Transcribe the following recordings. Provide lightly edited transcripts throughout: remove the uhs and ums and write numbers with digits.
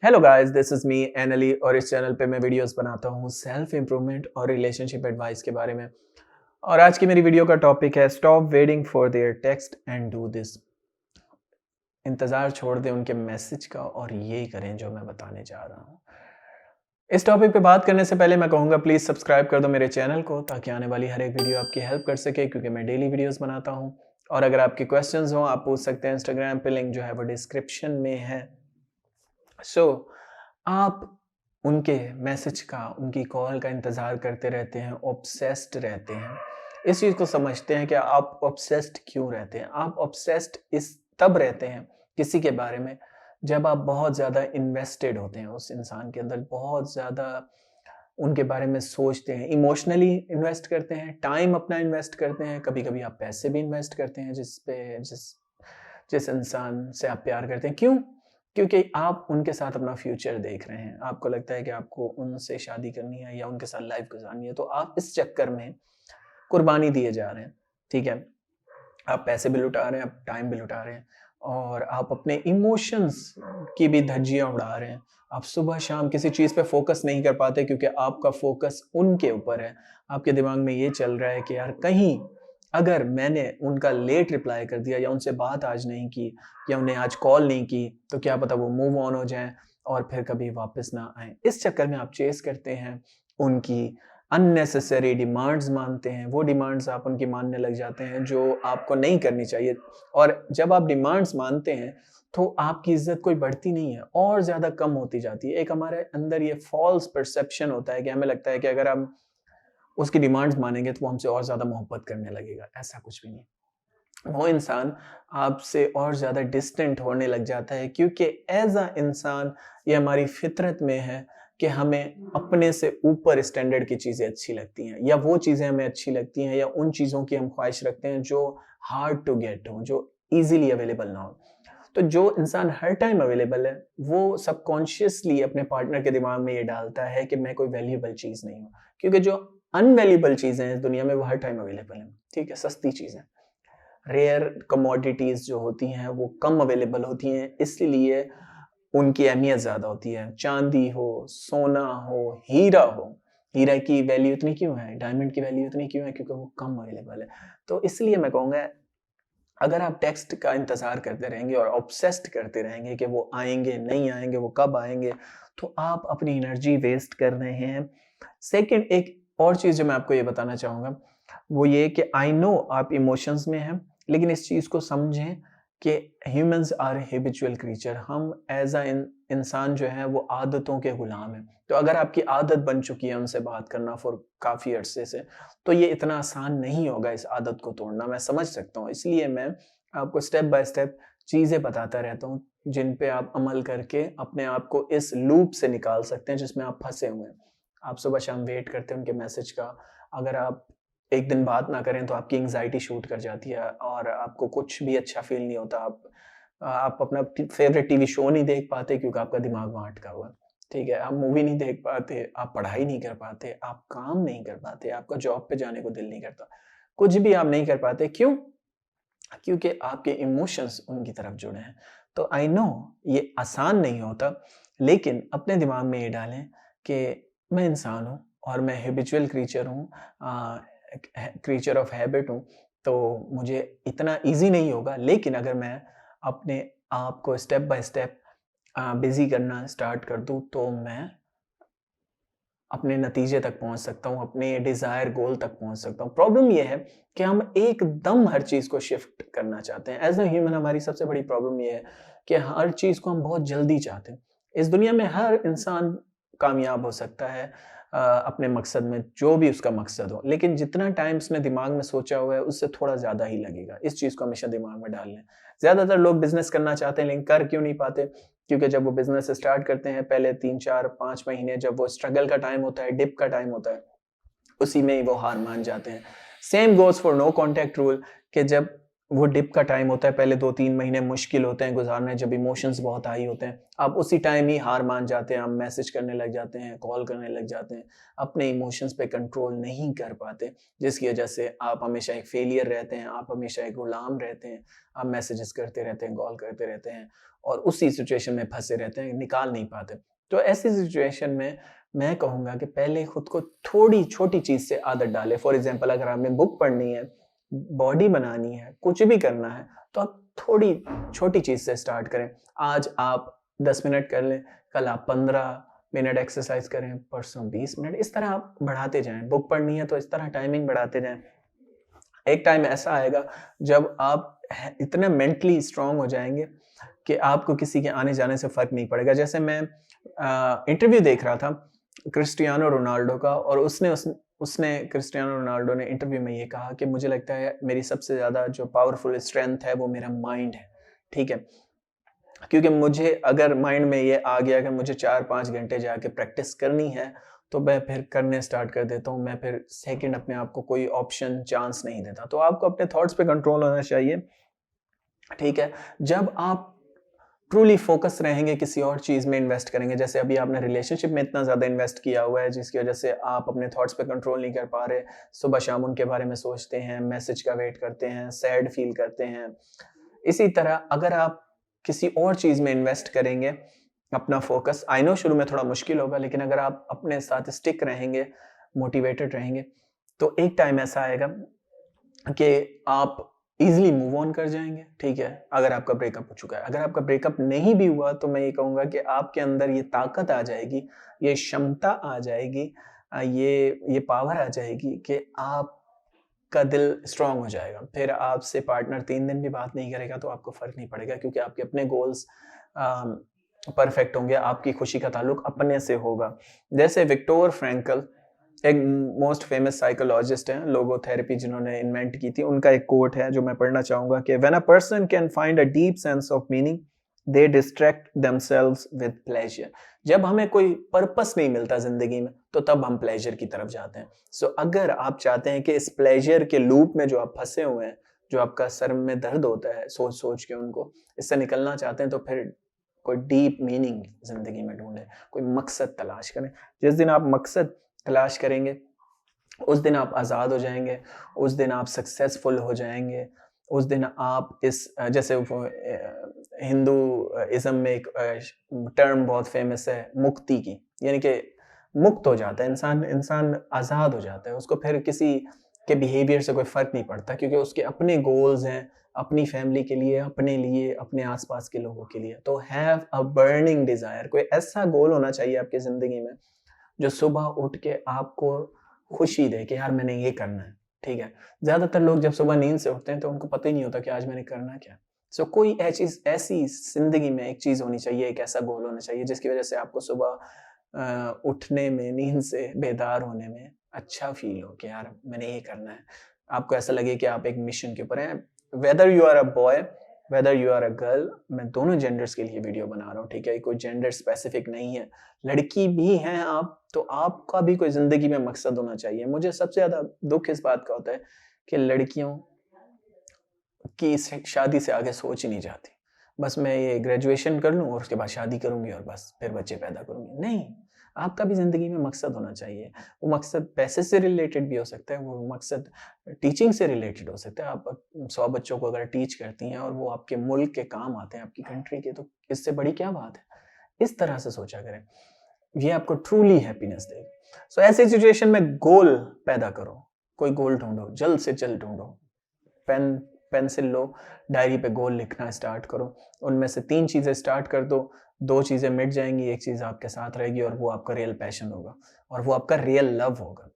Hello guys, this is me एनली और इस चैनल पे मैं वीडियोस बनाता हूँ सेल्फ इम्प्रूवमेंट और रिलेशनशिप एडवाइस के बारे में। और आज की मेरी वीडियो का टॉपिक है stop waiting for their text and do this. इंतज़ार छोड़ दें उनके मैसेज का और यही करें जो मैं बताने जा रहा हूँ। इस टॉपिक पे बात करने से पहले मैं कहूँगा प्लीज़ सब्सक्राइब कर दो मेरे चैनल को ताकि आने वाली हर एक वीडियो आपकी हेल्प कर सके, क्योंकि मैं डेली वीडियोस बनाता हूँ। और अगर आपके क्वेश्चंस हो आप पूछ सकते हैं, इंस्टाग्राम पे लिंक जो है वो डिस्क्रिप्शन में है। आप उनके मैसेज का, उनकी कॉल का इंतज़ार करते रहते हैं, ऑब्सेस्ड रहते हैं। इस चीज़ को समझते हैं कि आप ऑब्सेस्ड क्यों रहते हैं। आप ऑब्सेस्ड इस तब रहते हैं किसी के बारे में जब आप बहुत ज़्यादा इन्वेस्टेड होते हैं उस इंसान के अंदर, बहुत ज़्यादा उनके बारे में सोचते हैं, इमोशनली इन्वेस्ट करते हैं, टाइम अपना इन्वेस्ट करते हैं, कभी-कभी आप पैसे भी इन्वेस्ट करते हैं जिस जिस इंसान से आप प्यार करते हैं। क्यों? क्योंकि आप उनके साथ अपना फ्यूचर देख रहे हैं। आपको लगता है कि आपको उनसे शादी करनी है या उनके साथ लाइफ़ गुज़ारनी है, तो आप इस चक्कर में कुर्बानी दिए जा रहे हैं, ठीक है? आप पैसे भी लुटा रहे हैं, आप टाइम भी लुटा रहे हैं और आप अपने इमोशंस की भी धज्जियाँ उड़ा रहे हैं। आप सुबह-शाम किसी चीज़ पे फ़ोकस नहीं कर पाते क्योंकि आपका फ़ोकस उनके ऊपर है। आपके दिमाग में ये चल रहा है कि यार कहीं अगर मैंने उनका लेट रिप्लाई कर दिया या उनसे बात आज नहीं की या उन्हें आज कॉल नहीं की, तो क्या पता वो मूव ऑन हो जाएँ और फिर कभी वापस ना आएँ। इस चक्कर में आप चेज़ करते हैं उनकी अननेसेसरी डिमांड्स मानते हैं, वो डिमांड्स आप उनकी मानने लग जाते हैं जो आपको नहीं करनी चाहिए। और जब आप डिमांड्स मानते हैं, तो आपकी इज़्ज़त कोई बढ़ती नहीं है और ज़्यादा कम होती जाती है। एक हमारे अंदर ये फ़ॉल्स परसेप्शन होता है कि हमें लगता है कि अगर हम उसकी डिमांड्स मानेंगे, तो वो हमसे और ज़्यादा मोहब्बत करने लगेगा, ऐसा कुछ भी नहीं। वो इंसान आपसे और ज़्यादा डिस्टेंट होने लग जाता है क्योंकि एज़ अ इंसान ये हमारी फ़ितरत में है कि हमें अपने से ऊपर स्टैंडर्ड की चीज़ें अच्छी लगती हैं या वो चीज़ें हमें अच्छी लगती हैं या उन चीज़ों की हम ख्वाहिश रखते हैं जो हार्ड टू गेट हो, जो ईज़िली अवेलेबल ना हो। तो जो इंसान हर टाइम अवेलेबल है, वो सबकॉन्शियसली अपने पार्टनर के दिमाग में ये डालता है कि मैं कोई वैल्यूएबल चीज़ नहीं हूँ। क्योंकि जो अनवैल्यूएबल चीज़ें हैं इस दुनिया में वो हर टाइम अवेलेबल हैं, ठीक है? सस्ती चीज़ें। रेयर कमोडिटीज़ जो होती हैं वो कम अवेलेबल होती हैं, इसलिए उनकी अहमियत ज़्यादा होती है। चाँदी हो, सोना हो, हीरा की वैल्यू इतनी क्यों है? डायमंड की वैल्यू इतनी क्यों है? क्योंकि वो कम अवेलेबल है। तो इसलिए मैं कहूँगा, अगर आप टेक्स्ट का इंतज़ार करते रहेंगे और ऑब्सेस्ड करते रहेंगे कि वो आएँगे, नहीं आएँगे, वो कब आएँगे, तो आप अपनी एनर्जी वेस्ट कर रहे हैं। सेकंड, एक और चीज़ जो मैं आपको ये बताना चाहूँगा, वो ये कि आई नो आप इमोशंस में हैं, लेकिन इस चीज़ को समझें कि ह्यूमन्स आर हैबिचुअल क्रीचर। हम एज़ अ इंसान जो है वो आदतों के गुलाम हैं। तो अगर आपकी आदत बन चुकी है उनसे बात करना फॉर काफ़ी अरसे से, तो ये इतना आसान नहीं होगा इस आदत को तोड़ना, मैं समझ सकता हूँ। इसलिए मैं आपको स्टेप बाय स्टेप चीज़ें बताता रहता हूँ, जिन पे आप अमल करके अपने आप को इस लूप से निकाल सकते हैं जिसमें आप फँसे हुए हैं। आप सुबह-शाम वेट करते हैं उनके मैसेज का, अगर आप 1 दिन बात ना करें तो आपकी एंग्ज़ायटी शूट कर जाती है और आपको कुछ भी अच्छा फ़ील नहीं होता। आप अपना फ़ेवरेट टीवी शो नहीं देख पाते क्योंकि आपका दिमाग वहाँ अटका हुआ है। ठीक है? आप मूवी नहीं देख पाते, आप पढ़ाई नहीं कर पाते, आप काम नहीं कर पाते, आपका जॉब पे जाने को दिल नहीं करता। कुछ भी आप नहीं कर पाते, क्यों? क्योंकि आपके इमोशंस उनकी तरफ जुड़े हैं। तो आई नो ये आसान नहीं होता, लेकिन अपने दिमाग में ये डालें कि मैं इंसान हूँ और मैं हैबिचुअल क्रीचर हूँ, एक क्रीचर ऑफ हैबिट हूँ, तो मुझे इतना ईज़ी नहीं होगा, लेकिन अगर मैं अपने आप को स्टेप बाय स्टेप बिज़ी करना स्टार्ट कर दूँ, तो मैं अपने नतीजे तक पहुँच सकता हूँ, अपने डिज़ायर गोल तक पहुँच सकता हूँ। प्रॉब्लम ये है कि हम एकदम हर चीज़ को शिफ्ट करना चाहते हैं। एज़ अ ह्यूमन हमारी सबसे बड़ी प्रॉब्लम ये है कि हर चीज़ को हम बहुत जल्दी चाहते हैं। इस दुनिया में हर इंसान कामयाब हो सकता है अपने मकसद में, जो भी उसका मकसद हो। लेकिन जितना टाइम उसने दिमाग में सोचा हुआ है, उससे थोड़ा ज़्यादा ही लगेगा। इस चीज़ को हमेशा दिमाग में डाल लें। ज़्यादातर लोग बिज़नेस करना चाहते हैं, लेकिन कर क्यों नहीं पाते? क्योंकि जब वो बिज़नेस स्टार्ट करते हैं, पहले 3, 4, 5 महीने जब वो स्ट्रगल का टाइम होता है, डिप का टाइम होता है, उसी में ही वो हार मान जाते हैं। Same goes for no contact rule, कि जब वो डिप का टाइम होता है, पहले 2-3 महीने मुश्किल होते हैं गुज़ारने, जब इमोशंस बहुत हाई होते हैं। आप उसी टाइम ही हार मान जाते हैं, आप मैसेज करने लग जाते हैं, कॉल करने लग जाते हैं, अपने इमोशंस पे कंट्रोल नहीं कर पाते, जिसकी वजह से आप हमेशा एक फेलियर रहते हैं, आप हमेशा एक गुलाम रहते हैं। आप मैसेजेस करते रहते हैं, कॉल करते रहते हैं और उसी सिचुएशन में फँसे रहते हैं, निकाल नहीं पाते। तो ऐसी सिचुएशन में मैं कहूँगा कि पहले खुद को थोड़ी छोटी चीज़ से आदत डालें। फॉर एग्ज़ाम्पल, अगर आपने बुक पढ़नी है, बॉडी बनानी है, कुछ भी करना है, तो आप थोड़ी छोटी चीज़ से स्टार्ट करें। आज आप 10 मिनट कर लें, कल आप 15 मिनट एक्सरसाइज़ करें, परसों 20 मिनट, इस तरह आप बढ़ाते जाएँ। बुक पढ़नी है तो इस तरह टाइमिंग बढ़ाते जाएँ। एक टाइम ऐसा आएगा जब आप इतने मेंटली स्ट्रॉन्ग हो जाएँगे कि आपको किसी के आने-जाने से फ़र्क नहीं पड़ेगा। जैसे मैं इंटरव्यू देख रहा था क्रिस्टियानो रोनाल्डो का, और उसने क्रिस्टियानो रोनाल्डो ने इंटरव्यू में ये कहा कि मुझे लगता है मेरी सबसे ज़्यादा जो पावरफुल स्ट्रेंथ है वो मेरा माइंड है, ठीक है? क्योंकि मुझे अगर माइंड में ये आ गया कि मुझे 4-5 घंटे जाके प्रैक्टिस करनी है, तो मैं फिर करने स्टार्ट कर देता हूँ। मैं फिर सेकंड अपने आप को कोई ऑप्शन, चांस नहीं देता। तो आपको अपने थॉट्स पे कंट्रोल होना चाहिए, ठीक है? जब आप ट्रूली फ़ोकस रहेंगे, किसी और चीज़ में इन्वेस्ट करेंगे, जैसे अभी आपने रिलेशनशिप में इतना ज़्यादा इन्वेस्ट किया हुआ है, जिसकी वजह से आप अपने थॉट्स पे कंट्रोल नहीं कर पा रहे, सुबह-शाम उनके बारे में सोचते हैं, मैसेज का वेट करते हैं, सैड फ़ील करते हैं। इसी तरह अगर आप किसी और चीज़ में इन्वेस्ट करेंगे, अपना फ़ोकस, आई नो शुरू में थोड़ा मुश्किल होगा, लेकिन अगर आप अपने साथ स्टिक रहेंगे, मोटिवेटेड रहेंगे, तो एक टाइम ऐसा आएगा कि आप ईज़िली मूव ऑन कर जाएँगे, ठीक है? अगर आपका ब्रेकअप हो चुका है। अगर आपका ब्रेकअप नहीं भी हुआ, तो मैं ये कहूँगा कि आपके अंदर ये ताकत आ जाएगी, ये क्षमता आ जाएगी, ये पावर आ जाएगी कि आपका दिल स्ट्रॉन्ग हो जाएगा। फिर आपसे पार्टनर 3 दिन भी बात नहीं करेगा, तो आपको फ़र्क नहीं पड़ेगा, क्योंकि आपके अपने गोल्स परफेक्ट होंगे, आपकी खुशी का ताल्लुक अपने से होगा। जैसे विक्टोर फ्रैंकल, एक मोस्ट फेमस साइकोलॉजिस्ट हैं, लोगोथेरेपी जिन्होंने इन्वेंट की थी, उनका एक कोट है जो मैं पढ़ना चाहूँगा कि when a person can find a deep sense of meaning, they distract themselves with pleasure. जब हमें कोई पर्पस नहीं मिलता ज़िंदगी में, तो तब हम प्लेजर की तरफ जाते हैं। सो अगर आप चाहते हैं कि इस प्लेजर के लूप में जो आप फँसे हुए हैं, जो आपका सर में दर्द होता है सोच-सोच के उनको, इससे निकलना चाहते हैं, तो फिर कोई डीप मीनिंग ज़िंदगी में ढूँढें, कोई मकसद तलाश करें। जिस दिन आप मकसद तलाश करेंगे, उस दिन आप आज़ाद हो जाएँगे, उस दिन आप सक्सेसफुल हो जाएँगे, उस दिन आप जैसे वो हिंदूइज़्म में एक टर्म बहुत फ़ेमस है मुक्ति की, यानी कि मुक्त हो जाता है इंसान, इंसान आज़ाद हो जाता है, उसको फिर किसी के बिहेवियर से कोई फ़र्क नहीं पड़ता, क्योंकि उसके अपने गोल्स हैं, अपनी फैमिली के लिए, अपने आस-पास के लोगों के लिए। तो हैव अ बर्निंग डिज़ायर, कोई ऐसा गोल होना चाहिए आपकी ज़िंदगी में जो सुबह उठ के आपको खुशी दे कि यार मैंने ये करना है, ठीक है? ज़्यादातर लोग जब सुबह नींद से उठते हैं तो उनको पता ही नहीं होता कि आज मैंने करना क्या है। सो कोई ऐसी ज़िंदगी में एक चीज़ होनी चाहिए, एक ऐसा गोल होना चाहिए जिसकी वज़ह से आपको सुबह उठने में, नींद से बेदार होने में अच्छा फ़ील हो कि यार मैंने ये करना है। आपको ऐसा लगे कि आप एक मिशन के ऊपर हैं। Whether you are a boy, whether you are a girl, मैं दोनों जेंडर्स के लिए वीडियो बना रहा हूँ, ठीक है? कोई जेंडर स्पेसिफिक नहीं है। लड़की भी हैं आप, तो आपका भी कोई ज़िंदगी में मकसद होना चाहिए। मुझे सबसे ज़्यादा दुःख इस बात का होता है कि लड़कियों की शादी से आगे सोच ही नहीं जाती। बस मैं ये ग्रेजुएशन कर लूँ और उसके बाद शादी करूँगी और बस फिर बच्चे पैदा करूँगी। नहीं, आपका भी ज़िंदगी में मकसद होना चाहिए। वो मकसद पैसे से रिलेटेड भी हो सकता है, वो मकसद टीचिंग से रिलेटेड हो सकता है। आप 100 बच्चों को अगर टीच करती हैं और वो आपके मुल्क के काम आते हैं, आपकी कंट्री के, तो इससे बड़ी क्या बात है? इस तरह से सोचा करें। ये आपको ट्रूली हैप्पीनेस देगा। सो ऐसी सिचुएशन में गोल पैदा करो। कोई गोल ढूँढो, जल्द से जल्द ढूँढो। पेन पेंसिल लो, डायरी पे गोल लिखना स्टार्ट करो। उनमें से 3 चीज़ें स्टार्ट कर दो, 2 चीज़ें मिट जाएँगी, 1 चीज़ आपके साथ रहेगी और वो आपका रियल पैशन होगा और वो आपका रियल लव होगा।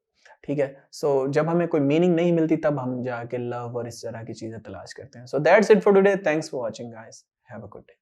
ठीक है? सो जब हमें कोई मीनिंग नहीं मिलती, तब हम जाके लव और इस तरह की चीज़ें तलाश करते हैं। So that's it for today. Thanks for watching guys. Have a good day.